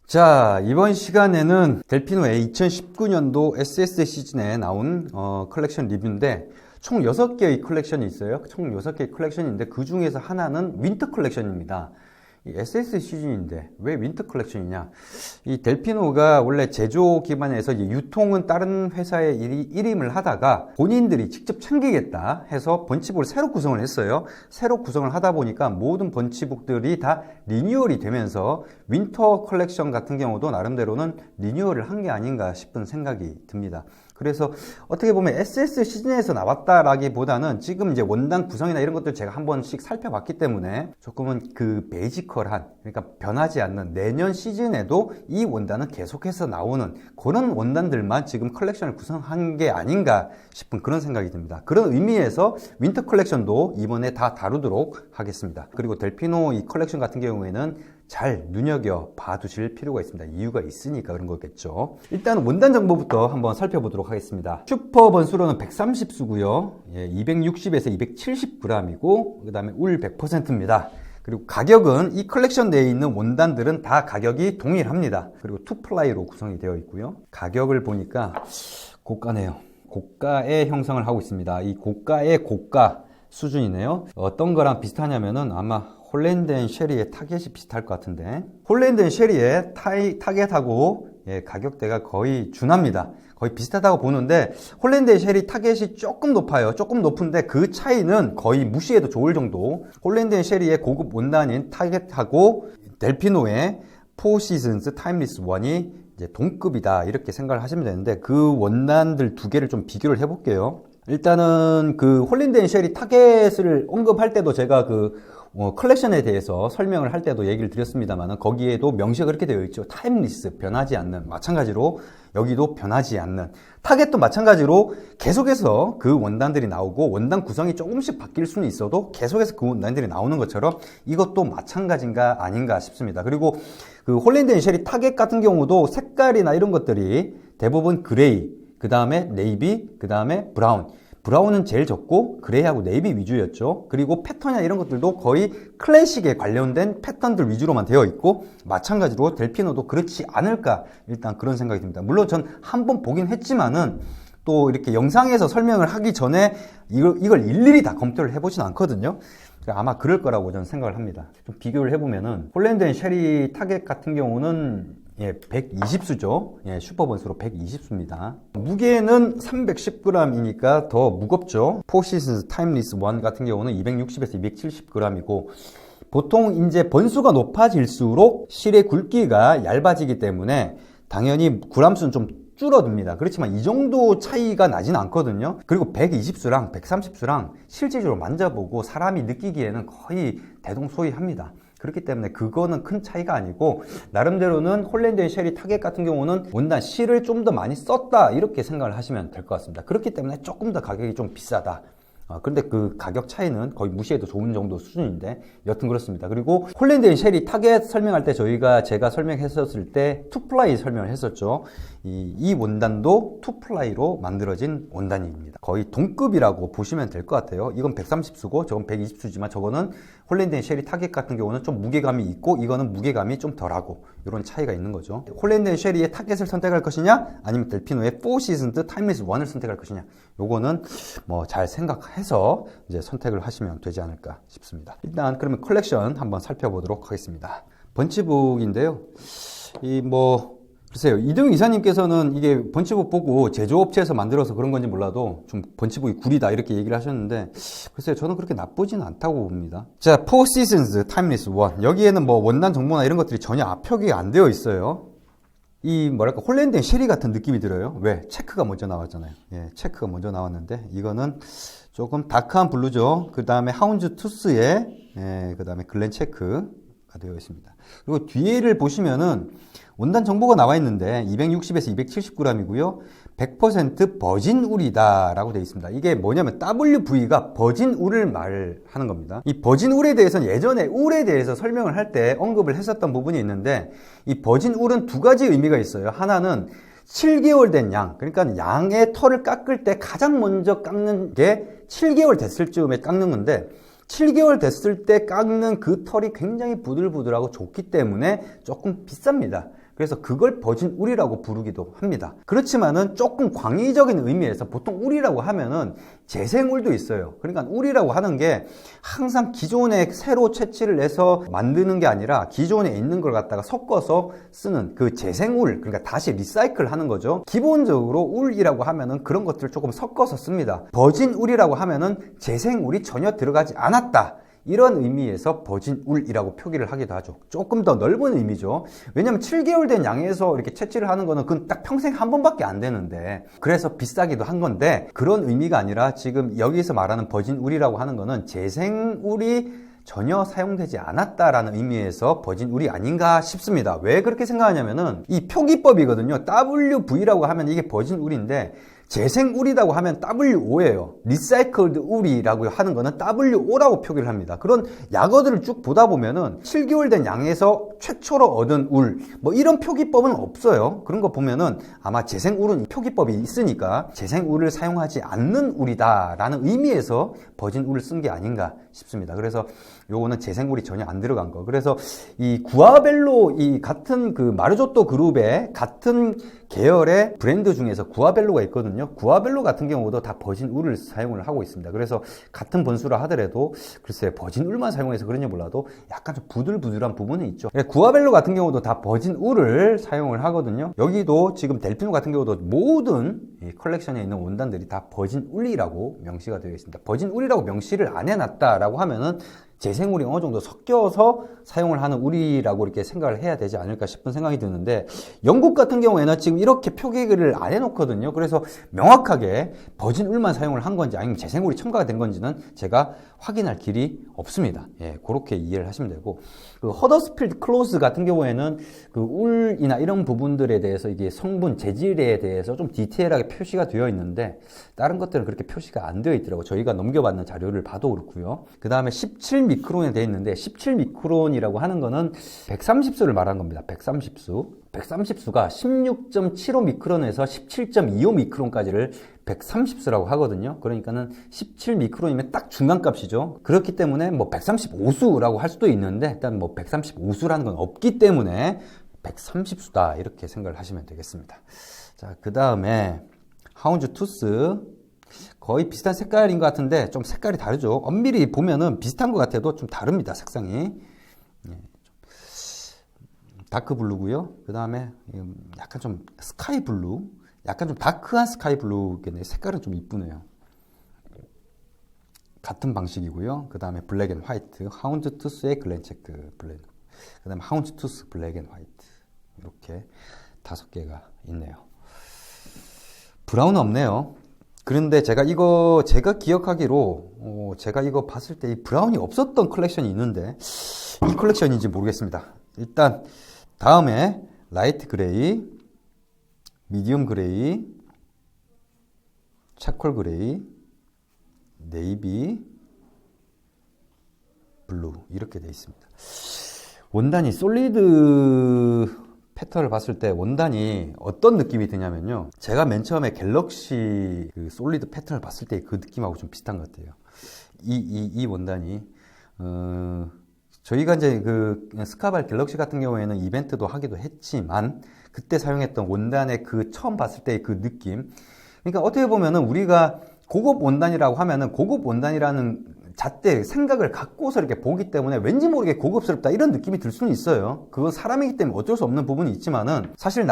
자, 이번 시간에는 델피노의 2019년도 SS 시즌에 나온 컬렉션 리뷰인데 총 6개의 컬렉션이 있어요. 총 6개의 컬렉션인데 그 중에서 하나는 윈터 컬렉션입니다. 이 SS 시즌인데 왜 윈터 컬렉션이냐? 이 델피노가 원래 제조 기반에서 유통은 다른 회사에 일임을 하다가 본인들이 직접 챙기겠다 해서 번치북을 새로 구성을 했어요. 새로 구성을 하다 보니까 모든 번치북들이 다 리뉴얼이 되면서 윈터 컬렉션 같은 경우도 나름대로는 리뉴얼을 한 게 아닌가 싶은 생각이 듭니다. 그래서 어떻게 보면 SS 시즌에서 나왔다라기보다는 지금 이제 원단 구성이나 이런 것들 제가 한 번씩 살펴봤기 때문에 조금은 그 베이지컬한, 그러니까 변하지 않는 내년 시즌에도 이 원단은 계속해서 나오는 그런 원단들만 지금 컬렉션을 구성한 게 아닌가 싶은 그런 생각이 듭니다. 그런 의미에서 윈터 컬렉션도 이번에 다 다루도록 하겠습니다. 그리고 델피노 이 컬렉션 같은 경우에는 잘 눈여겨 봐두실 필요가 있습니다. 이유가 있으니까 그런 거겠죠. 일단 원단 정보부터 한번 살펴보도록 하겠습니다. 슈퍼 번수로는 130수고요. 260에서 270g이고 그 다음에 울 100%입니다. 그리고 가격은 이 컬렉션 내에 있는 원단들은 다 가격이 동일합니다. 그리고 2플라이로 구성이 되어 있고요. 가격을 보니까 고가네요. 고가의 형성을 하고 있습니다. 이 고가의 고가 수준이네요. 어떤 거랑 비슷하냐면은 아마 홀랜드 앤 쉐리의 타겟이 비슷할 것 같은데, 홀랜드 앤 쉐리의 타겟하고 가격대가 거의 준합니다. 거의 비슷하다고 보는데 홀랜드 앤 쉐리 타겟이 조금 높아요. 조금 높은데 그 차이는 거의 무시해도 좋을 정도. 홀랜드 앤 쉐리의 고급 원단인 타겟하고 델피노의 포 시즌스 타임리스 1이 이제 동급이다 이렇게 생각을 하시면 되는데, 그 원단들 두 개를 좀 비교를 해볼게요. 일단은 그 홀랜드 앤 쉐리 타겟을 언급할 때도 제가 컬렉션에 대해서 설명을 할 때도 얘기를 드렸습니다만 거기에도 명시가 그렇게 되어 있죠. 타임리스, 변하지 않는. 마찬가지로 여기도 변하지 않는. 타겟도 마찬가지로 계속해서 그 원단들이 나오고 원단 구성이 조금씩 바뀔 수는 있어도 계속해서 그 원단들이 나오는 것처럼 이것도 마찬가지인가 아닌가 싶습니다. 그리고 그 홀랜드 앤 쉐리 타겟 같은 경우도 색깔이나 이런 것들이 대부분 그레이, 그 다음에 네이비, 그 다음에 브라운. 브라운은 제일 적고 그레이하고 네이비 위주였죠. 그리고 패턴이나 이런 것들도 거의 클래식에 관련된 패턴들 위주로만 되어 있고, 마찬가지로 델피노도 그렇지 않을까 일단 그런 생각이 듭니다. 물론 전 한 번 보긴 했지만은 또 이렇게 영상에서 설명을 하기 전에 이걸 일일이 다 검토를 해보진 않거든요. 아마 그럴 거라고 저는 생각을 합니다. 좀 비교를 해보면은 홀랜드 앤 쉐리 타겟 같은 경우는 120수죠. 슈퍼 번수로 120수입니다. 무게는 310g이니까 더 무겁죠. 포 시즌스 타임리스 1 같은 경우는 260에서 270g이고, 보통 이제 번수가 높아질수록 실의 굵기가 얇아지기 때문에 당연히 그람수는 좀 줄어듭니다. 그렇지만 이 정도 차이가 나진 않거든요. 그리고 120수랑 130수랑 실질적으로 만져보고 사람이 느끼기에는 거의 대동소이합니다. 그렇기 때문에 그거는 큰 차이가 아니고, 나름대로는 홀랜드 앤 쉐리 타겟 같은 경우는 원단 실을 좀 더 많이 썼다 이렇게 생각을 하시면 될 것 같습니다. 그렇기 때문에 조금 더 가격이 좀 비싸다. 그런데 그 가격 차이는 거의 무시해도 좋은 정도 수준인데 여튼 그렇습니다. 그리고 홀랜드 앤 쉐리 타겟 설명할 때 제가 설명했었을 때 투플라이 설명을 했었죠. 이 원단도 투플라이로 만들어진 원단입니다. 거의 동급이라고 보시면 될 것 같아요. 이건 130수고 저건 120수지만 저거는 홀랜드 앤 쉐리 타겟 같은 경우는 좀 무게감이 있고 이거는 무게감이 좀 덜하고 이런 차이가 있는 거죠. 홀랜드 앤 쉐리의 타겟을 선택할 것이냐 아니면 델피노의 4 시즌스 타임리스 1을 선택할 것이냐, 요거는 뭐 잘 생각해서 이제 선택을 하시면 되지 않을까 싶습니다. 일단 그러면 컬렉션 한번 살펴보도록 하겠습니다. 번치북인데요. 글쎄요, 이동영 이사님께서는 이게 번치북 보고 제조업체에서 만들어서 그런 건지 몰라도 좀 번치북이 구리다 이렇게 얘기를 하셨는데, 글쎄요, 저는 그렇게 나쁘진 않다고 봅니다. 자, 4 시즌스 타임리스 1. 여기에는 뭐 원단 정보나 이런 것들이 전혀 앞표기가 안 되어 있어요. 홀랜드 앤 쉐리 같은 느낌이 들어요. 왜? 체크가 먼저 나왔잖아요. 체크가 먼저 나왔는데 이거는 조금 다크한 블루죠. 그 다음에 하운즈 투스에 그 다음에 글렌 체크가 되어 있습니다. 그리고 뒤에를 보시면은 원단 정보가 나와 있는데 260에서 270g이고요. 100% 버진 울이다 라고 되어 있습니다. 이게 뭐냐면 WV가 버진 울을 말하는 겁니다. 이 버진 울에 대해서는 예전에 울에 대해서 설명을 할 때 언급을 했었던 부분이 있는데, 이 버진 울은 두 가지 의미가 있어요. 하나는 7개월 된 양, 그러니까 양의 털을 깎을 때 가장 먼저 깎는 게 7개월 됐을 즈음에 깎는 건데, 7개월 됐을 때 깎는 그 털이 굉장히 부들부들하고 좋기 때문에 조금 비쌉니다. 그래서 그걸 버진 울이라고 부르기도 합니다. 그렇지만은 조금 광의적인 의미에서 보통 울이라고 하면은 재생울도 있어요. 그러니까 울이라고 하는 게 항상 기존에 새로 채취를 해서 만드는 게 아니라 기존에 있는 걸 갖다가 섞어서 쓰는 그 재생울, 그러니까 다시 리사이클 하는 거죠. 기본적으로 울이라고 하면은 그런 것들을 조금 섞어서 씁니다. 버진 울이라고 하면은 재생울이 전혀 들어가지 않았다, 이런 의미에서 버진 울이라고 표기를 하기도 하죠. 조금 더 넓은 의미죠. 왜냐면 7개월 된 양에서 이렇게 채취를 하는 거는 그건 딱 평생 한 번밖에 안 되는데, 그래서 비싸기도 한 건데, 그런 의미가 아니라 지금 여기서 말하는 버진 울이라고 하는 거는 재생울이 전혀 사용되지 않았다라는 의미에서 버진 울이 아닌가 싶습니다. 왜 그렇게 생각하냐면은 이 표기법이거든요. WV라고 하면 이게 버진 울인데, 재생울이라고 하면 WO예요. 리사이클드 울이라고 하는 거는 WO라고 표기를 합니다. 그런 약어들을 쭉 보다 보면은 7개월 된 양에서 최초로 얻은 울, 뭐 이런 표기법은 없어요. 그런 거 보면은 아마 재생울은 표기법이 있으니까 재생울을 사용하지 않는 울이다라는 의미에서 버진 울을 쓴 게 아닌가 싶습니다. 그래서 요거는 재생울이 전혀 안 들어간 거. 그래서 이 구아벨로, 이 같은 그 마르조또 그룹의 같은 계열의 브랜드 중에서 구아벨로가 있거든요. 구아벨로 같은 경우도 다 버진 울을 사용을 하고 있습니다. 그래서 같은 번수라 하더라도 글쎄 버진 울만 사용해서 그런지 몰라도 약간 좀 부들부들한 부분이 있죠. 구아벨로 같은 경우도 다 버진 울을 사용을 하거든요. 여기도 지금 델피노 같은 경우도 모든 이 컬렉션에 있는 원단들이 다 버진 울이라고 명시가 되어 있습니다. 버진 울이라고 명시를 안 해놨다라고 하면은 재생울이 어느 정도 섞여서 사용을 하는 울이라고 이렇게 생각을 해야 되지 않을까 싶은 생각이 드는데, 영국 같은 경우에는 지금 이렇게 표기를 안 해놓거든요. 그래서 명확하게 버진 울만 사용을 한 건지 아니면 재생울이 첨가가 된 건지는 제가 확인할 길이 없습니다. 예, 그렇게 이해를 하시면 되고, 그 허더스필드 클로스 같은 경우에는 그 울이나 이런 부분들에 대해서 이게 성분 재질에 대해서 좀 디테일하게 표시가 되어 있는데 다른 것들은 그렇게 표시가 안 되어 있더라고요. 저희가 넘겨받는 자료를 봐도 그렇고요. 그 다음에 17미크론에 되어 있는데 17미크론이라고 하는 거는 130수를 말하는 겁니다. 130수. 130수가 16.75미크론에서 17.25미크론까지를 130수라고 하거든요. 그러니까는 17미크론이면 딱 중간값이죠. 그렇기 때문에 뭐 135수라고 할 수도 있는데 일단 뭐 135수라는 건 없기 때문에 130수다 이렇게 생각을 하시면 되겠습니다. 자, 그 다음에 하운즈 투스 거의 비슷한 색깔인 것 같은데 좀 색깔이 다르죠. 엄밀히 보면은 비슷한 것 같아도 좀 다릅니다. 색상이. 다크 블루고요. 그 다음에 약간 좀 스카이 블루, 약간 좀 다크한 스카이 블루겠네요. 색깔은 좀 이쁘네요. 같은 방식이고요. 그 다음에 블랙 앤 화이트, 하운드 투스의 글렌체크 블랙, 그 다음에 하운드 투스 블랙 앤 화이트, 이렇게 5개가 있네요. 브라운은 없네요. 그런데 제가 기억하기로 제가 이거 봤을 때 이 브라운이 없었던 컬렉션이 있는데 이 컬렉션인지 모르겠습니다. 일단 다음에 라이트 그레이, 미디엄 그레이, 차콜 그레이, 네이비, 블루 이렇게 되어 있습니다. 원단이 솔리드 패턴을 봤을 때 원단이 어떤 느낌이 드냐면요, 제가 맨 처음에 갤럭시 그 솔리드 패턴을 봤을 때 그 느낌하고 좀 비슷한 것 같아요. 이 원단이 저희가 이제 그 스카발 갤럭시 같은 경우에는 이벤트도 하기도 했지만 그때 사용했던 원단의 그 처음 봤을 때 그 느낌, 그러니까 어떻게 보면은 우리가 고급 원단이라고 하면은 고급 원단이라는 잣대 생각을 갖고서 이렇게 보기 때문에 왠지 모르게 고급스럽다 이런 느낌이 들 수는 있어요. 그건 사람이기 때문에 어쩔 수 없는 부분이 있지만은 사실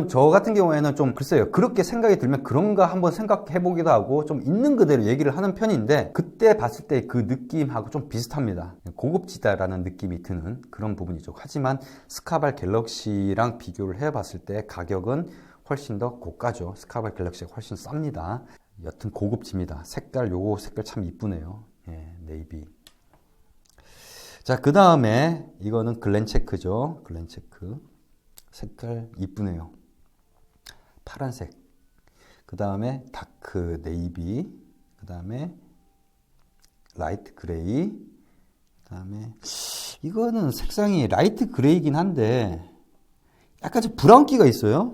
저 같은 경우에는 좀 글쎄요, 그렇게 생각이 들면 그런가 한번 생각해 보기도 하고 좀 있는 그대로 얘기를 하는 편인데 그때 봤을 때 그 느낌하고 좀 비슷합니다. 고급지다라는 느낌이 드는 그런 부분이죠. 하지만 스카발 갤럭시랑 비교를 해봤을 때 가격은 훨씬 더 고가죠. 스카발 갤럭시가 훨씬 쌉니다. 여튼 고급집니다. 요거 색깔 참 이쁘네요. 예, 네이비. 자, 그 다음에 이거는 글렌체크죠. 글렌체크. 색깔 이쁘네요. 파란색. 그 다음에 다크 네이비. 그 다음에 라이트 그레이. 그 다음에 이거는 색상이 라이트 그레이긴 한데 약간 좀 브라운기가 있어요.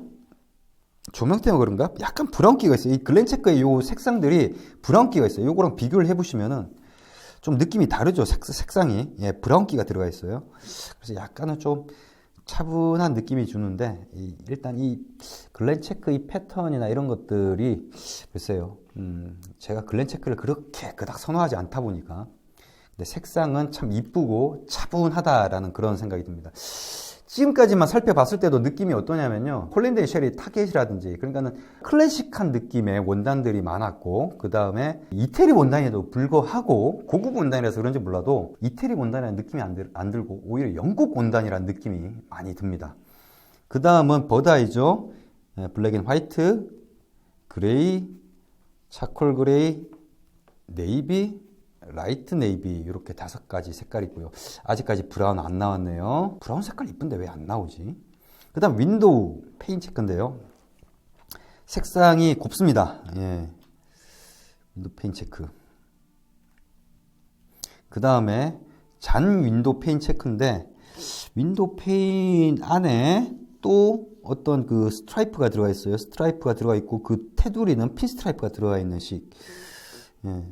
조명 때문에 그런가? 약간 브라운기가 있어요. 이 글렌체크의 요 색상들이 브라운기가 있어요. 요거랑 비교를 해보시면은 좀 느낌이 다르죠. 색상이. 예, 브라운기가 들어가 있어요. 그래서 약간은 좀 차분한 느낌이 주는데 일단 이 글렌체크 이 패턴이나 이런 것들이 글쎄요, 제가 글렌체크를 그렇게 그닥 선호하지 않다 보니까 근데 색상은 참 이쁘고 차분하다라는 그런 생각이 듭니다. 지금까지만 살펴봤을 때도 느낌이 어떠냐면요, 홀랜드 앤 쉐리 타겟이라든지 그러니까는 클래식한 느낌의 원단들이 많았고, 그 다음에 이태리 원단에도 불구하고 고급 원단이라서 그런지 몰라도 이태리 원단이라는 느낌이 안 들고 오히려 영국 원단이라는 느낌이 많이 듭니다. 그 다음은 버드아이죠. 블랙 앤 화이트, 그레이, 차콜 그레이, 네이비, 라이트 네이비, 이렇게 5가지 색깔이 있고요. 아직까지 브라운 안 나왔네요. 브라운 색깔 이쁜데 왜 안 나오지? 그 다음 윈도우 페인 체크인데요, 색상이 곱습니다. 예. 윈도우 페인 체크. 그 다음에 잔 윈도우 페인 체크인데, 윈도우 페인 안에 또 어떤 그 스트라이프가 들어가 있어요. 스트라이프가 들어가 있고, 그 테두리는 핀 스트라이프가 들어가 있는 식. 예.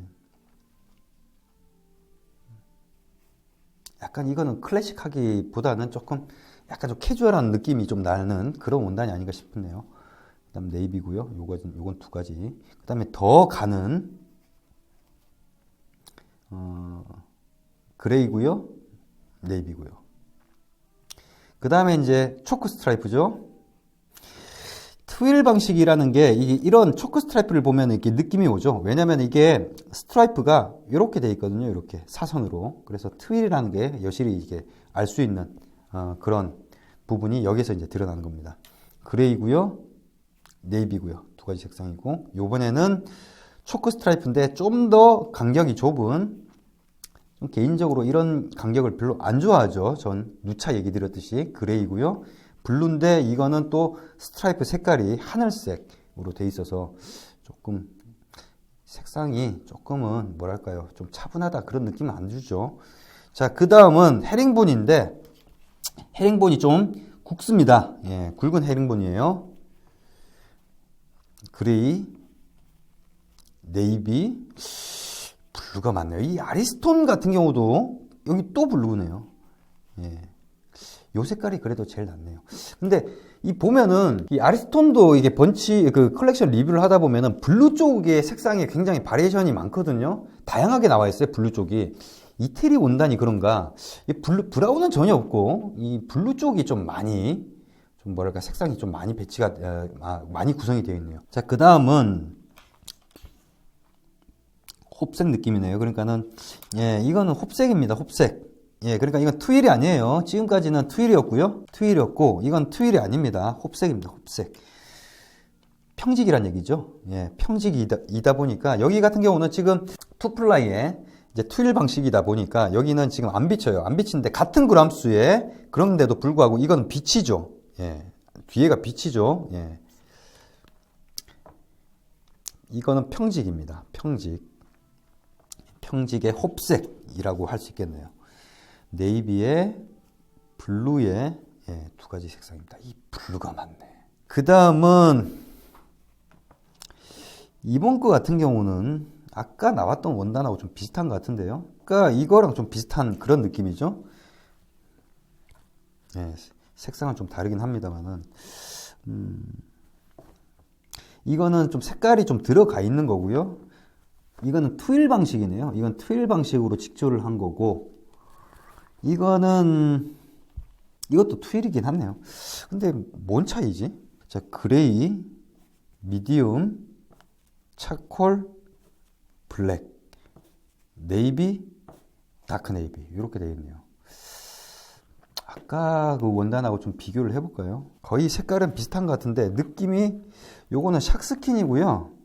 약간 이거는 클래식하기보다는 조금 약간 좀 캐주얼한 느낌이 좀 나는 그런 원단이 아닌가 싶네요. 그 다음 네이비고요. 요건 2가지. 그 다음에 더 가는 그레이고요. 네이비고요. 그 다음에 이제 초크 스트라이프죠. 트윌 방식이라는 게 이런 초크 스트라이프를 보면 이렇게 느낌이 오죠. 왜냐면 이게 스트라이프가 이렇게 돼 있거든요. 이렇게 사선으로. 그래서 트윌이라는 게 여실히 이게 알 수 있는 그런 부분이 여기서 이제 드러나는 겁니다. 그레이고요, 네이비고요. 2가지 색상이고, 요번에는 초크 스트라이프인데 좀 더 간격이 좁은, 좀 개인적으로 이런 간격을 별로 안 좋아하죠. 전 누차 얘기 드렸듯이 그레이고요. 블루인데 이거는 또 스트라이프 색깔이 하늘색으로 돼 있어서 조금 색상이 조금은 뭐랄까요, 좀 차분하다 그런 느낌은 안 주죠. 자, 그 다음은 헤링본인데, 헤링본이 좀 굵습니다. 예, 굵은 헤링본이에요. 그레이, 네이비, 블루가 많네요. 이 아리스톤 같은 경우도 여기 또 블루네요. 예. 요 색깔이 그래도 제일 낫네요. 근데 이 보면은 이 아리스톤도 이게 그 컬렉션 리뷰를 하다 보면은 블루 쪽의 색상이 굉장히 바리에이션이 많거든요. 다양하게 나와 있어요. 블루 쪽이. 이태리 원단이 그런가, 이 브라운은 전혀 없고 이 블루 쪽이 좀 많이, 좀 뭐랄까, 색상이 좀 많이 많이 구성이 되어 있네요. 자, 그 다음은 홉색 느낌이네요. 그러니까는 예, 이거는 홉색입니다. 홉색. 예, 그러니까 이건 트윌이 아니에요. 지금까지는 트윌이었고요. 트윌이었고, 이건 트윌이 아닙니다. 홉색입니다. 홉색. 평직이란 얘기죠. 예, 평직이다 보니까, 여기 같은 경우는 지금 투플라이의 이제 트윌 방식이다 보니까, 여기는 지금 안 비쳐요. 안 비치는데, 같은 그람수에, 그런데도 불구하고, 이건 빛이죠. 예, 뒤에가 빛이죠. 예. 이거는 평직입니다. 평직. 평직의 홉색이라고 할 수 있겠네요. 네이비에 블루에, 예, 2가지 색상입니다. 이 블루가 많네. 그 다음은 이번 거 같은 경우는 아까 나왔던 원단하고 좀 비슷한 것 같은데요. 아까 이거랑 좀 비슷한 그런 느낌이죠. 예, 색상은 좀 다르긴 합니다만은 이거는 좀 색깔이 좀 들어가 있는 거고요. 이거는 트윌 방식이네요. 이건 트윌 방식으로 직조를 한 거고, 이것도 트윌이긴 하네요. 근데 뭔 차이지? 자, 그레이, 미디움, 차콜, 블랙, 네이비, 다크 네이비, 이렇게 되어 있네요. 아까 그 원단하고 좀 비교를 해볼까요? 거의 색깔은 비슷한 것 같은데, 느낌이, 요거는 샥스킨이고요.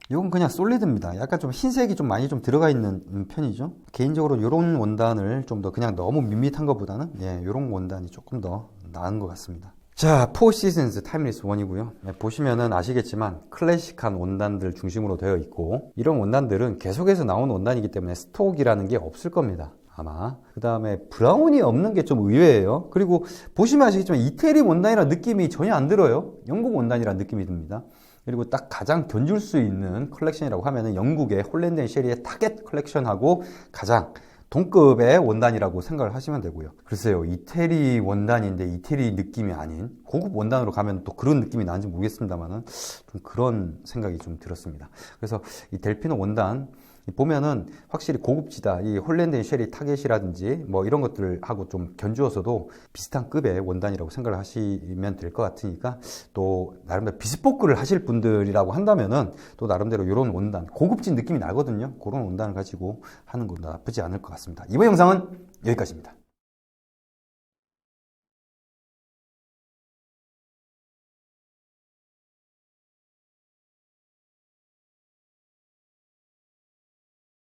이건 그냥 솔리드입니다. 약간 좀 흰색이 좀 많이 좀 들어가 있는 편이죠. 개인적으로 이런 원단을 좀 더 그냥 너무 밋밋한 것보다는, 예, 이런 원단이 조금 더 나은 것 같습니다. 자, 포 시즌즈 타임리스 1이고요. 예, 보시면은 아시겠지만 클래식한 원단들 중심으로 되어 있고, 이런 원단들은 계속해서 나오는 원단이기 때문에 스톡이라는 게 없을 겁니다. 아마. 그 다음에 브라운이 없는 게 좀 의외예요. 그리고 보시면 아시겠지만 이태리 원단이라는 느낌이 전혀 안 들어요. 영국 원단이라는 느낌이 듭니다. 그리고 딱 가장 견줄 수 있는 컬렉션이라고 하면은 영국의 홀랜드 앤 쉐리의 타겟 컬렉션하고 가장 동급의 원단이라고 생각을 하시면 되고요. 글쎄요, 이태리 원단인데 이태리 느낌이 아닌 고급 원단으로 가면 또 그런 느낌이 나는지 모르겠습니다만은 좀 그런 생각이 좀 들었습니다. 그래서 이 델피노 원단 보면은 확실히 고급지다. 이 홀랜드 앤 쉐리 타겟이라든지 뭐 이런 것들하고 좀 견주어서도 비슷한 급의 원단이라고 생각을 하시면 될 것 같으니까, 또 나름대로 비스포크를 하실 분들이라고 한다면은 또 나름대로 이런 원단, 고급진 느낌이 나거든요. 그런 원단을 가지고 하는 것도 나쁘지 않을 것 같습니다. 이번 영상은 여기까지입니다.